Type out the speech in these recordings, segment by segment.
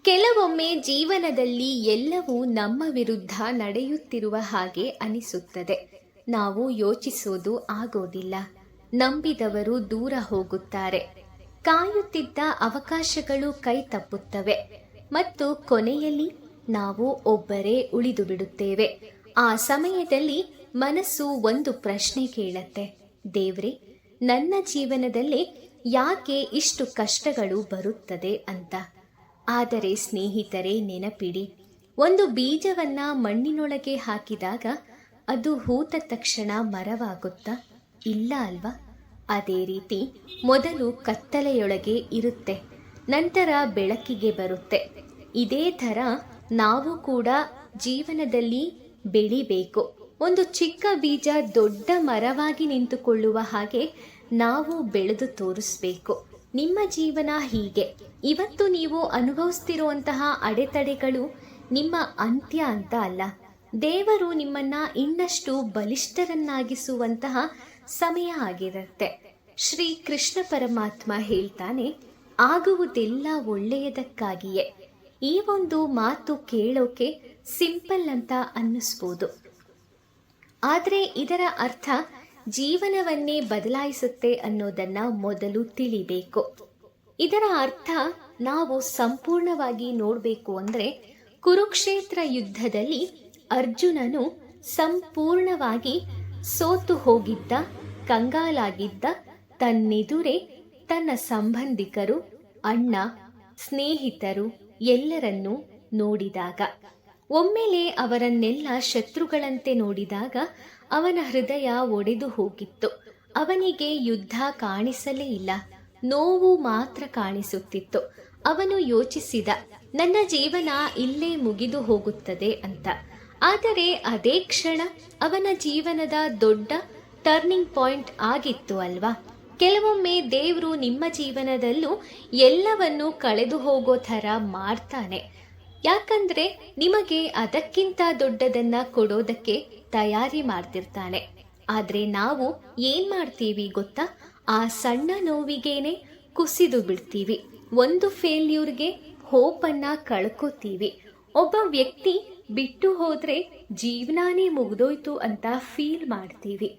ಕೆಲವೊಮ್ಮೆ ಜೀವನದಲ್ಲಿ ಎಲ್ಲವೂ ನಮ್ಮ ವಿರುದ್ಧ ನಡೆಯುತ್ತಿರುವ ಹಾಗೆ ಅನಿಸುತ್ತದೆ. ನಾವು ಯೋಚಿಸೋದು ಆಗೋದಿಲ್ಲ. ನಂಬಿದವರು ದೂರ ಹೋಗುತ್ತಾರೆ. ಕಾಯುತ್ತಿದ್ದ ಅವಕಾಶಗಳು ಕೈ ತಪ್ಪುತ್ತವೆ ಮತ್ತು ಕೊನೆಯಲ್ಲಿ ನಾವು ಒಬ್ಬರೇ ಉಳಿದು ಬಿಡುತ್ತೇವೆ. ಆ ಸಮಯದಲ್ಲಿ ಮನಸ್ಸು ಒಂದು ಪ್ರಶ್ನೆ ಕೇಳತ್ತೆ, ದೇವ್ರೇ, ನನ್ನ ಜೀವನದಲ್ಲಿ ಯಾಕೆ ಇಷ್ಟು ಕಷ್ಟಗಳು ಬರುತ್ತದೆ ಅಂತ. ಆದರೆ ಸ್ನೇಹಿತರೆ, ನೆನಪಿಡಿ, ಒಂದು ಬೀಜವನ್ನ ಮಣ್ಣಿನೊಳಗೆ ಹಾಕಿದಾಗ ಅದು ಹೂತ ತಕ್ಷಣ ಮರವಾಗುತ್ತಾ? ಇಲ್ಲ ಅಲ್ವಾ? ಅದೇ ರೀತಿ ಮೊದಲು ಕತ್ತಲೆಯೊಳಗೆ ಇರುತ್ತೆ, ನಂತರ ಬೆಳಕಿಗೆ ಬರುತ್ತೆ. ಇದೇ ಥರ ನಾವು ಕೂಡ ಜೀವನದಲ್ಲಿ ಬೆಳಿಬೇಕು. ಒಂದು ಚಿಕ್ಕ ಬೀಜ ದೊಡ್ಡ ಮರವಾಗಿ ನಿಂತುಕೊಳ್ಳುವ ಹಾಗೆ ನಾವು ಬೆಳೆದು ತೋರಿಸ್ಬೇಕು. ನಿಮ್ಮ ಜೀವನ ಹೀಗೆ. ಇವತ್ತು ನೀವು ಅನುಭವಿಸ್ತಿರುವಂತಹ ಅಡೆತಡೆಗಳು ನಿಮ್ಮ ಅಂತ್ಯ ಅಂತ ಅಲ್ಲ. ದೇವರು ನಿಮ್ಮನ್ನ ಇನ್ನಷ್ಟು ಬಲಿಷ್ಠರನ್ನಾಗಿಸುವಂತಹ ಸಮಯ ಆಗಿರುತ್ತೆ. ಶ್ರೀ ಕೃಷ್ಣ ಪರಮಾತ್ಮ ಹೇಳ್ತಾನೆ, ಆಗುವುದೆಲ್ಲ ಒಳ್ಳೆಯದಕ್ಕಾಗಿಯೇ. ಈ ಒಂದು ಮಾತು ಕೇಳೋಕೆ ಸಿಂಪಲ್ ಅಂತ ಅನ್ನಿಸ್ಬೋದು, ಆದರೆ ಇದರ ಅರ್ಥ ಜೀವನವನ್ನೇ ಬದಲಾಯಿಸುತ್ತೆ ಅನ್ನೋದನ್ನ ಮೊದಲು ತಿಳಿಬೇಕು. ಇದರ ಅರ್ಥ ನಾವು ಸಂಪೂರ್ಣವಾಗಿ ನೋಡಬೇಕು ಅಂದರೆ, ಕುರುಕ್ಷೇತ್ರ ಯುದ್ಧದಲ್ಲಿ ಅರ್ಜುನನು ಸಂಪೂರ್ಣವಾಗಿ ಸೋತು ಹೋಗಿದ್ದ, ಕಂಗಾಲಾಗಿದ್ದ ತನ್ನೆದುರೇ ತನ್ನ ಸಂಬಂಧಿಕರು, ಅಣ್ಣ, ಸ್ನೇಹಿತರು ಎಲ್ಲರನ್ನೂ ನೋಡಿದಾಗ, ಒಮ್ಮೆಲೆ ಅವರನ್ನೆಲ್ಲ ಶತ್ರುಗಳಂತೆ ನೋಡಿದಾಗ ಅವನ ಹೃದಯ ಒಡೆದು ಹೋಗಿತ್ತು. ಅವನಿಗೆ ಯುದ್ಧ ಕಾಣಿಸಲೇ ಇಲ್ಲ, ನೋವು ಮಾತ್ರ ಕಾಣಿಸುತ್ತಿತ್ತು. ಅವನು ಯೋಚಿಸಿದ, ನನ್ನ ಜೀವನ ಇಲ್ಲೇ ಮುಗಿದು ಹೋಗುತ್ತದೆ ಅಂತ. ಆದರೆ ಅದೇ ಕ್ಷಣ ಅವನ ಜೀವನದ ದೊಡ್ಡ ಟರ್ನಿಂಗ್ ಪಾಯಿಂಟ್ ಆಗಿತ್ತು ಅಲ್ವಾ? ಕೆಲವೊಮ್ಮೆ ದೇವರು ನಿಮ್ಮ ಜೀವನದಲ್ಲೂ ಎಲ್ಲವನ್ನೂ ಕಳೆದು ಹೋಗೋ ಥರ ಮಾಡ್ತಾನೆ. ಯಾಕಂದ್ರೆ ನಿಮಗೆ ಅದಕ್ಕಿಂತ ದೊಡ್ಡದನ್ನ ಕೊಡೋದಕ್ಕೆ ತಯಾರಿ ಮಾಡ್ತಿರ್ತಾನೆ. ಆದ್ರೆ ನಾವು ಏನ್ ಮಾಡ್ತೀವಿ ಗೊತ್ತಾ? ಆ ಸಣ್ಣ ನೋವಿಗೇನೆ ಕುಸಿದು ಬಿಡ್ತೀವಿ. ಒಂದು ಫೇಲ್ಯೂರ್ಗೆ ಹೋಪನ್ನ ಕಳ್ಕೋತೀವಿ. ಒಬ್ಬ ವ್ಯಕ್ತಿ ಬಿಟ್ಟು ಹೋದ್ರೆ ಜೀವನಾನೇ ಮುಗ್ದೋಯ್ತು ಅಂತ ಫೀಲ್ ಮಾಡ್ತೀವಿ.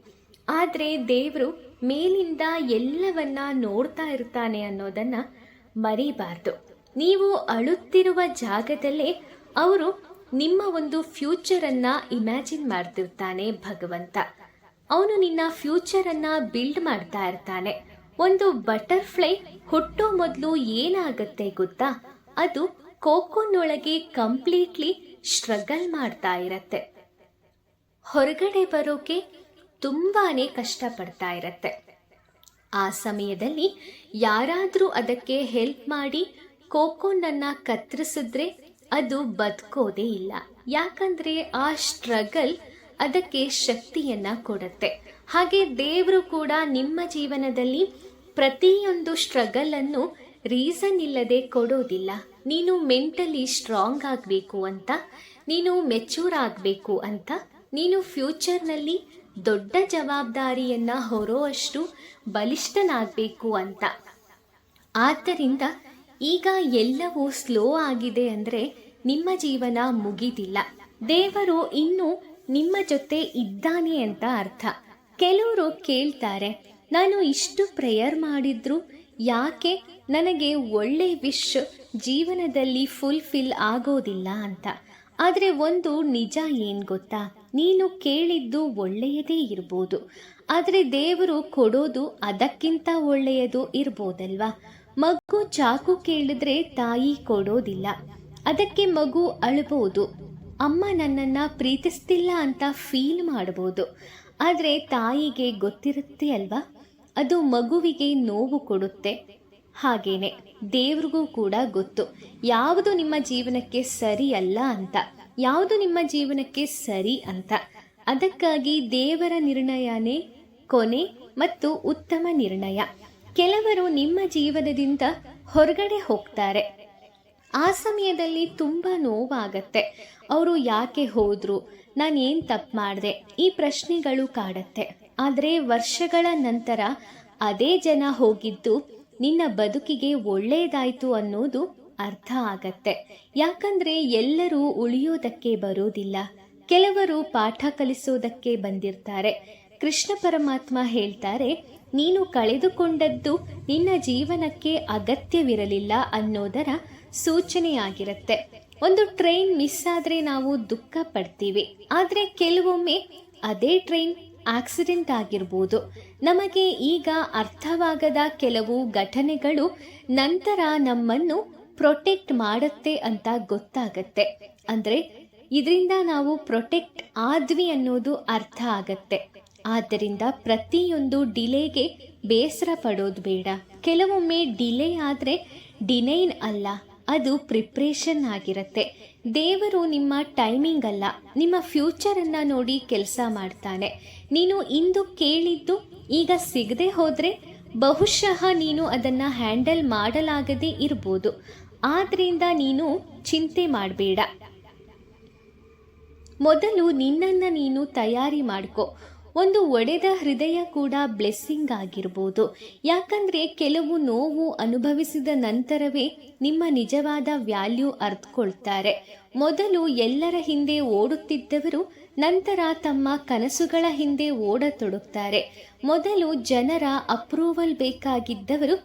ಆದ್ರೆ ದೇವರು ಮೇಲಿಂದ ಎಲ್ಲವನ್ನ ನೋಡ್ತಾ ಇರ್ತಾನೆ ಅನ್ನೋದನ್ನ ಮರಿಬಾರ್ದು. ನೀವು ಅಳುತ್ತಿರುವ ಜಾಗದಲ್ಲೇ ಅವರು ನಿಮ್ಮ ಒಂದು ಫ್ಯೂಚರನ್ನ ಇಮ್ಯಾಜಿನ್ ಮಾಡ್ತಿರ್ತಾನೆ ಭಗವಂತ. ಅವನು ನಿನ್ನ ಫ್ಯೂಚರನ್ನ ಬಿಲ್ಡ್ ಮಾಡ್ತಾ ಇರ್ತಾನೆ. ಒಂದು ಬಟರ್ಫ್ಲೈ ಹುಟ್ಟೋ ಮೊದಲು ಏನಾಗತ್ತೆ ಗೊತ್ತಾ? ಅದು ಕೋಕೋನೊಳಗೆ ಕಂಪ್ಲೀಟ್ಲಿ ಸ್ಟ್ರಗಲ್ ಮಾಡ್ತಾ ಇರತ್ತೆ. ಹೊರಗಡೆ ಬರೋಕೆ ತುಂಬಾನೇ ಕಷ್ಟಪಡ್ತಾ ಇರತ್ತೆ. ಆ ಸಮಯದಲ್ಲಿ ಯಾರಾದರೂ ಅದಕ್ಕೆ ಹೆಲ್ಪ್ ಮಾಡಿ ಕೋಕೋನನ್ನ ಕತ್ತರಿಸಿದ್ರೆ ಅದು ಬದುಕೋದೇ ಇಲ್ಲ. ಯಾಕಂದ್ರೆ ಆ ಸ್ಟ್ರಗಲ್ ಅದಕ್ಕೆ ಶಕ್ತಿಯನ್ನ ಕೊಡುತ್ತೆ. ಹಾಗೆ ದೇವರು ಕೂಡ ನಿಮ್ಮ ಜೀವನದಲ್ಲಿ ಪ್ರತಿಯೊಂದು ಸ್ಟ್ರಗಲ್ ಅನ್ನು ರೀಸನ್ ಇಲ್ಲದೆ ಕೊಡೋದಿಲ್ಲ. ನೀನು ಮೆಂಟಲಿ ಸ್ಟ್ರಾಂಗ್ ಆಗಬೇಕು ಅಂತ, ನೀನು ಮೆಚೂರ್ ಆಗಬೇಕು ಅಂತ, ನೀನು ಫ್ಯೂಚರ್ನಲ್ಲಿ ದೊಡ್ಡ ಜವಾಬ್ದಾರಿಯನ್ನ ಹೊರೋವಷ್ಟು ಬಲಿಷ್ಠನಾಗಬೇಕು ಅಂತ. ಆದ್ದರಿಂದ ಈಗ ಎಲ್ಲವೂ ಸ್ಲೋ ಆಗಿದೆ ಅಂದರೆ ನಿಮ್ಮ ಜೀವನ ಮುಗಿದಿಲ್ಲ. ದೇವರು ಇನ್ನೂ ನಿಮ್ಮ ಜೊತೆ ಇದ್ದಾನೆ ಅಂತ ಅರ್ಥ. ಕೆಲವರು ಕೇಳ್ತಾರೆ, ನಾನು ಇಷ್ಟು ಪ್ರೇಯರ್ ಮಾಡಿದ್ರು ಯಾಕೆ ನನಗೆ ಒಳ್ಳೆ ವಿಶ್ ಜೀವನದಲ್ಲಿ ಫುಲ್ಫಿಲ್ ಆಗೋದಿಲ್ಲ ಅಂತ. ಆದರೆ ಒಂದು ನಿಜ ಏನು ಗೊತ್ತಾ? ನೀನು ಕೇಳಿದ್ದು ಒಳ್ಳೆಯದೇ ಇರ್ಬೋದು, ಆದರೆ ದೇವರು ಕೊಡೋದು ಅದಕ್ಕಿಂತ ಒಳ್ಳೆಯದು ಇರ್ಬೋದಲ್ವಾ? ಮಗು ಚಾಕು ಕೇಳಿದ್ರೆ ತಾಯಿ ಕೊಡೋದಿಲ್ಲ, ಅದಕ್ಕೆ ಮಗು ಅಳ್ಬೋದು. ಅಮ್ಮ ನನ್ನನ್ನು ಪ್ರೀತಿಸ್ತಿಲ್ಲ ಅಂತ ಫೀಲ್ ಮಾಡ್ಬೋದು. ಆದರೆ ತಾಯಿಗೆ ಗೊತ್ತಿರುತ್ತೆ ಅಲ್ವಾ, ಅದು ಮಗುವಿಗೆ ನೋವು ಕೊಡುತ್ತೆ. ಹಾಗೇನೆ ದೇವ್ರಿಗೂ ಕೂಡ ಗೊತ್ತು ಯಾವುದು ನಿಮ್ಮ ಜೀವನಕ್ಕೆ ಸರಿ ಅಲ್ಲ ಅಂತ, ಯಾವುದು ನಿಮ್ಮ ಜೀವನಕ್ಕೆ ಸರಿ ಅಂತ. ಅದಕ್ಕಾಗಿ ದೇವರ ನಿರ್ಣಯನೇ ಕೊನೆ ಮತ್ತು ಉತ್ತಮ ನಿರ್ಣಯ. ಕೆಲವರು ನಿಮ್ಮ ಜೀವನದಿಂದ ಹೊರಗಡೆ ಹೋಗ್ತಾರೆ. ಆ ಸಮಯದಲ್ಲಿ ತುಂಬ ನೋವಾಗತ್ತೆ. ಅವರು ಯಾಕೆ ಹೋದ್ರು, ನಾನೇನು ತಪ್ಪು ಮಾಡಿದೆ, ಈ ಪ್ರಶ್ನೆಗಳು ಕಾಡತ್ತೆ. ಆದರೆ ವರ್ಷಗಳ ನಂತರ ಅದೇ ಜನ ಹೋಗಿದ್ದು ನಿನ್ನ ಬದುಕಿಗೆ ಒಳ್ಳೆಯದಾಯಿತು ಅನ್ನೋದು ಅರ್ಥ ಆಗತ್ತೆ. ಯಾಕಂದ್ರೆ ಎಲ್ಲರೂ ಉಳಿಯೋದಕ್ಕೆ ಬರೋದಿಲ್ಲ, ಕೆಲವರು ಪಾಠ ಕಲಿಸೋದಕ್ಕೆ ಬಂದಿರ್ತಾರೆ. ಕೃಷ್ಣ ಪರಮಾತ್ಮ ಹೇಳ್ತಾರೆ, ನೀನು ಕಳೆದುಕೊಂಡದ್ದು ನಿನ್ನ ಜೀವನಕ್ಕೆ ಅಗತ್ಯವಿರಲಿಲ್ಲ ಅನ್ನೋದರ ಸೂಚನೆಯಾಗಿರುತ್ತೆ. ಒಂದು ಟ್ರೈನ್ ಮಿಸ್ ಆದ್ರೆ ನಾವು ದುಃಖ ಪಡ್ತೀವಿ, ಆದ್ರೆ ಕೆಲವೊಮ್ಮೆ ಅದೇ ಟ್ರೈನ್ ಆಕ್ಸಿಡೆಂಟ್ ಆಗಿರ್ಬೋದು. ನಮಗೆ ಈಗ ಅರ್ಥವಾಗದ ಕೆಲವು ಘಟನೆಗಳು ನಂತರ ನಮ್ಮನ್ನು ಪ್ರೊಟೆಕ್ಟ್ ಮಾಡುತ್ತೆ ಅಂತ ಗೊತ್ತಾಗತ್ತೆ. ಅಂದ್ರೆ ಇದರಿಂದ ನಾವು ಪ್ರೊಟೆಕ್ಟ್ ಆದ್ವಿ ಅನ್ನೋದು ಅರ್ಥ ಆಗತ್ತೆ. ಆದ್ದರಿಂದ ಪ್ರತಿಯೊಂದು ಡಿಲೇಗೆ ಬೇಸರ ಪಡೋದು ಬೇಡ. ಕೆಲವೊಮ್ಮೆ ಡಿಲೇ ಆದರೆ ಡಿನೈನ್ ಅಲ್ಲ, ಅದು ಪ್ರಿಪ್ರೇಷನ್ ಆಗಿರುತ್ತೆ. ದೇವರು ನಿಮ್ಮ ಟೈಮಿಂಗ್ ಅಲ್ಲ, ನಿಮ್ಮ ಫ್ಯೂಚರನ್ನು ನೋಡಿ ಕೆಲಸ ಮಾಡ್ತಾನೆ. ನೀನು ಇಂದು ಕೇಳಿದ್ದು ಈಗ ಸಿಗದೆ ಹೋದರೆ ಬಹುಶಃ ನೀನು ಅದನ್ನು ಹ್ಯಾಂಡಲ್ ಮಾಡಲಾಗದೇ ಇರ್ಬೋದು. ಆದ್ದರಿಂದ ನೀನು ಚಿಂತೆ ಮಾಡಬೇಡ. ಮೊದಲು ನಿನ್ನನ್ನು ನೀನು ತಯಾರಿ ಮಾಡ್ಕೋ. ಒಂದು ಒಡೆದ ಹೃದಯ ಕೂಡ ಬ್ಲೆಸ್ಸಿಂಗ್ ಆಗಿರ್ಬೋದು. ಯಾಕಂದರೆ ಕೆಲವು ನೋವು ಅನುಭವಿಸಿದ ನಂತರವೇ ನಿಮ್ಮ ನಿಜವಾದ ವ್ಯಾಲ್ಯೂ ಅರ್ಥಕೊಳ್ತಾರೆ. ಮೊದಲು ಎಲ್ಲರ ಹಿಂದೆ ಓಡುತ್ತಿದ್ದವರು ನಂತರ ತಮ್ಮ ಕನಸುಗಳ ಹಿಂದೆ ಓಡತೊಡಗ್ತಾರೆ. ಮೊದಲು ಜನರ ಅಪ್ರೂವಲ್ ಬೇಕಾಗಿದ್ದವರು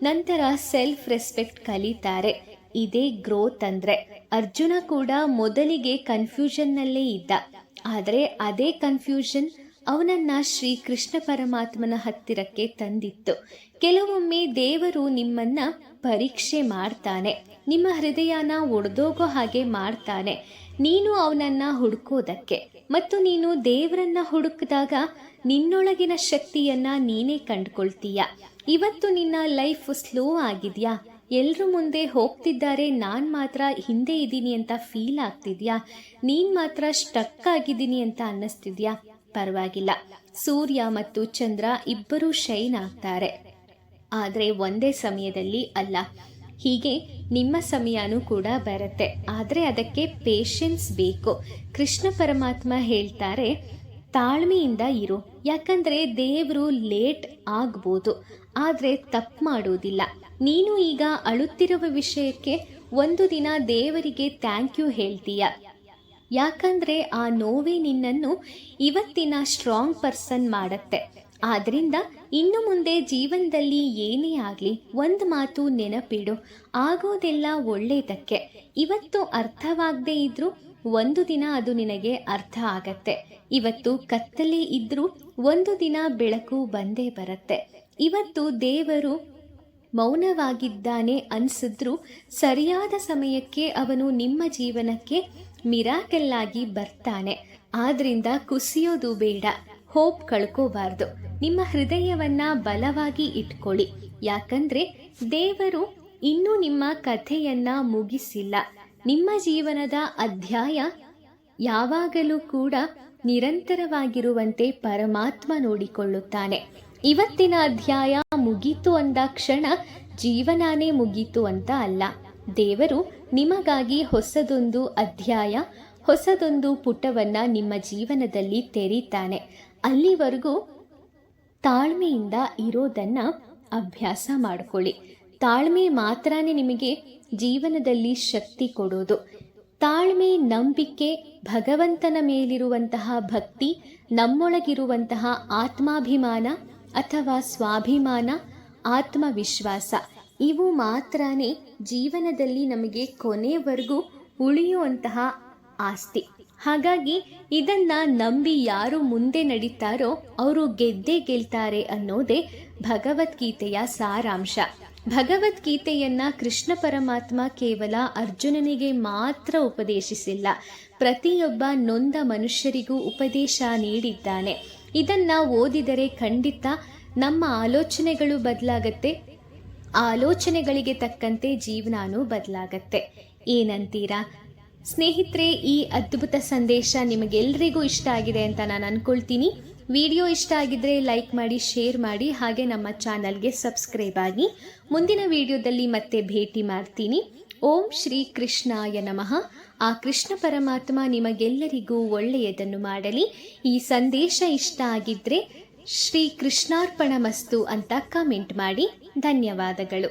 ನಂತರ ಸೆಲ್ಫ್ ರೆಸ್ಪೆಕ್ಟ್ ಕಲಿತಾರೆ. ಇದೇ ಗ್ರೋತ್ ಅಂದ್ರೆ. ಅರ್ಜುನ ಕೂಡ ಮೊದಲಿಗೆ ಕನ್ಫ್ಯೂಷನ್ನಲ್ಲೇ ಇದ್ದ, ಆದರೆ ಅದೇ ಕನ್ಫ್ಯೂಷನ್ ಅವನನ್ನ ಶ್ರೀ ಕೃಷ್ಣ ಪರಮಾತ್ಮನ ಹತ್ತಿರಕ್ಕೆ ತಂದಿತ್ತು. ಕೆಲವೊಮ್ಮೆ ದೇವರು ನಿಮ್ಮನ್ನ ಪರೀಕ್ಷೆ ಮಾಡ್ತಾನೆ, ನಿಮ್ಮ ಹೃದಯನ ಒಡೆದೋಗೋ ಹಾಗೆ ಮಾಡ್ತಾನೆ, ನೀನು ಅವನನ್ನ ಹುಡುಕೋದಕ್ಕೆ. ಮತ್ತು ನೀನು ದೇವರನ್ನ ಹುಡುಕಿದಾಗ ನಿನ್ನೊಳಗಿನ ಶಕ್ತಿಯನ್ನ ನೀನೇ ಕಂಡುಕೊಳ್ತೀಯ. ಇವತ್ತು ನಿನ್ನ ಲೈಫ್ ಸ್ಲೋ ಆಗಿದೆಯಾ? ಎಲ್ಲರೂ ಮುಂದೆ ಹೋಗ್ತಿದ್ದಾರೆ, ನಾನು ಮಾತ್ರ ಹಿಂದೆ ಇದ್ದೀನಿ ಅಂತ ಫೀಲ್ ಆಗ್ತಿದ್ಯಾ? ನೀನು ಮಾತ್ರ ಸ್ಟಕ್ ಆಗಿದ್ದೀನಿ ಅಂತ ಅನ್ನಿಸ್ತಿದ್ಯಾ? ಪರವಾಗಿಲ್ಲ, ಸೂರ್ಯ ಮತ್ತು ಚಂದ್ರ ಇಬ್ಬರೂ ಶೈನ್ ಆಗ್ತಾರೆ, ಆದರೆ ಒಂದೇ ಸಮಯದಲ್ಲಿ ಅಲ್ಲ. ಹೀಗೆ ನಿಮ್ಮ ಸಮಯನೂ ಕೂಡ ಬರುತ್ತೆ, ಆದರೆ ಅದಕ್ಕೆ ಪೇಷನ್ಸ್ ಬೇಕು. ಕೃಷ್ಣ ಪರಮಾತ್ಮ ಹೇಳ್ತಾರೆ, ತಾಳ್ಮೆಯಿಂದ ಇರು. ಯಾಕಂದರೆ ದೇವರು ಲೇಟ್ ಆಗ್ಬೋದು, ಆದರೆ ತಪ್ಪು ಮಾಡೋದಿಲ್ಲ. ನೀನು ಈಗ ಅಳುತ್ತಿರುವ ವಿಷಯಕ್ಕೆ ಒಂದು ದಿನ ದೇವರಿಗೆ ಥ್ಯಾಂಕ್ ಯು ಹೇಳ್ತೀಯ. ಯಾಕಂದರೆ ಆ ನೋವೇ ನಿನ್ನನ್ನು ಇವತ್ತಿನ ಸ್ಟ್ರಾಂಗ್ ಪರ್ಸನ್ ಮಾಡುತ್ತೆ. ಆದ್ದರಿಂದ ಇನ್ನು ಮುಂದೆ ಜೀವನದಲ್ಲಿ ಏನೇ ಆಗಲಿ ಒಂದು ಮಾತು ನೆನಪಿಡು, ಆಗೋದೆಲ್ಲ ಒಳ್ಳೆಯದಕ್ಕೆ. ಇವತ್ತು ಅರ್ಥವಾಗದೇ ಇದ್ರೂ ಒಂದು ದಿನ ಅದು ನಿನಗೆ ಅರ್ಥ ಆಗತ್ತೆ. ಇವತ್ತು ಕತ್ತಲೇ ಇದ್ರೂ ಒಂದು ದಿನ ಬೆಳಕು ಬಂದೇ ಬರುತ್ತೆ. ಇವತ್ತು ದೇವರು ಮೌನವಾಗಿದ್ದಾನೆ ಅನಿಸಿದ್ರೂ ಸರಿಯಾದ ಸಮಯಕ್ಕೆ ಅವನು ನಿಮ್ಮ ಜೀವನಕ್ಕೆ ಮಿರಾಕಲ್ ಆಗಿ ಬರ್ತಾನೆ. ಆದ್ರಿಂದ ಕುಸಿಯೋದು ಬೇಡ, ಹೋಪ್ ಕಳ್ಕೋಬಾರ್ದು. ನಿಮ್ಮ ಹೃದಯವನ್ನ ಬಲವಾಗಿ ಇಟ್ಕೊಳ್ಳಿ. ಯಾಕಂದ್ರೆ ದೇವರು ಇನ್ನೂ ನಿಮ್ಮ ಕಥೆಯನ್ನ ಮುಗಿಸಿಲ್ಲ. ನಿಮ್ಮ ಜೀವನದ ಅಧ್ಯಾಯ ಯಾವಾಗಲೂ ಕೂಡ ನಿರಂತರವಾಗಿರುವಂತೆ ಪರಮಾತ್ಮ ನೋಡಿಕೊಳ್ಳುತ್ತಾನೆ. ಇವತ್ತಿನ ಅಧ್ಯಾಯ ಮುಗೀತು ಅಂದ ಕ್ಷಣ ಜೀವನಾನೇ ಮುಗೀತು ಅಂತ ಅಲ್ಲ. ದೇವರು ನಿಮಗಾಗಿ ಹೊಸದೊಂದು ಅಧ್ಯಾಯ, ಹೊಸದೊಂದು ಪುಟವನ್ನ ನಿಮ್ಮ ಜೀವನದಲ್ಲಿ ತೆರೀತಾನೆ. ಅಲ್ಲಿವರೆಗೂ ತಾಳ್ಮೆಯಿಂದ ಇರೋದನ್ನ ಅಭ್ಯಾಸ ಮಾಡಿಕೊಳ್ಳಿ. ತಾಳ್ಮೆ ಮಾತ್ರನೇ ನಿಮಗೆ ಜೀವನದಲ್ಲಿ ಶಕ್ತಿ ಕೊಡೋದು. ತಾಳ್ಮೆ, ನಂಬಿಕೆ, ಭಗವಂತನ ಮೇಲಿರುವಂತಹ ಭಕ್ತಿ, ನಮ್ಮೊಳಗಿರುವಂತಹ ಆತ್ಮಾಭಿಮಾನ ಅಥವಾ ಸ್ವಾಭಿಮಾನ, ಆತ್ಮವಿಶ್ವಾಸ, ಇವು ಮಾತ್ರನೇ ಜೀವನದಲ್ಲಿ ನಮಗೆ ಕೊನೆವರೆಗೂ ಉಳಿಯುವಂತಹ ಆಸ್ತಿ. ಹಾಗಾಗಿ ಇದನ್ನ ನಂಬಿ ಯಾರು ಮುಂದೆ ನಡೀತಾರೋ ಅವರು ಗೆದ್ದೇ ಗೆಲ್ತಾರೆ ಅನ್ನೋದೇ ಭಗವದ್ಗೀತೆಯ ಸಾರಾಂಶ. ಭಗವದ್ಗೀತೆಯನ್ನ ಕೃಷ್ಣ ಪರಮಾತ್ಮ ಕೇವಲ ಅರ್ಜುನನಿಗೆ ಮಾತ್ರ ಉಪದೇಶಿಸಿಲ್ಲ, ಪ್ರತಿಯೊಬ್ಬ ನೊಂದ ಮನುಷ್ಯರಿಗೂ ಉಪದೇಶ ನೀಡಿದ್ದಾನೆ. ಇದನ್ನ ಓದಿದರೆ ಖಂಡಿತ ನಮ್ಮ ಆಲೋಚನೆಗಳು ಬದಲಾಗತ್ತೆ, ಆಲೋಚನೆಗಳಿಗೆ ತಕ್ಕಂತೆ ಜೀವನಾನು ಬದಲಾಗತ್ತೆ. ಏನಂತೀರಾ ಸ್ನೇಹಿತರೆ? ಈ ಅದ್ಭುತ ಸಂದೇಶ ನಿಮಗೆಲ್ಲರಿಗೂ ಇಷ್ಟ ಆಗಿದೆ ಅಂತ ನಾನು ಅನ್ಕೊಳ್ತೀನಿ. ವಿಡಿಯೋ ಇಷ್ಟ ಆಗಿದ್ರೆ ಲೈಕ್ ಮಾಡಿ, ಶೇರ್ ಮಾಡಿ, ಹಾಗೆ ನಮ್ಮ ಚಾನಲ್ಗೆ ಸಬ್ಸ್ಕ್ರೈಬ್ ಆಗಿ. ಮುಂದಿನ ವಿಡಿಯೋದಲ್ಲಿ ಮತ್ತೆ ಭೇಟಿ ಮಾಡ್ತೀನಿ. ಓಂ ಶ್ರೀ ಕೃಷ್ಣಾಯ ನಮಃ. ಆ ಕೃಷ್ಣ ಪರಮಾತ್ಮ ನಿಮಗೆಲ್ಲರಿಗೂ ಒಳ್ಳೆಯದನ್ನು ಮಾಡಲಿ. ಈ ಸಂದೇಶ ಇಷ್ಟ ಆಗಿದ್ರೆ ಶ್ರೀ ಕೃಷ್ಣಾರ್ಪಣ ಮಸ್ತು ಅಂತ ಕಮೆಂಟ್ ಮಾಡಿ. ಧನ್ಯವಾದಗಳು.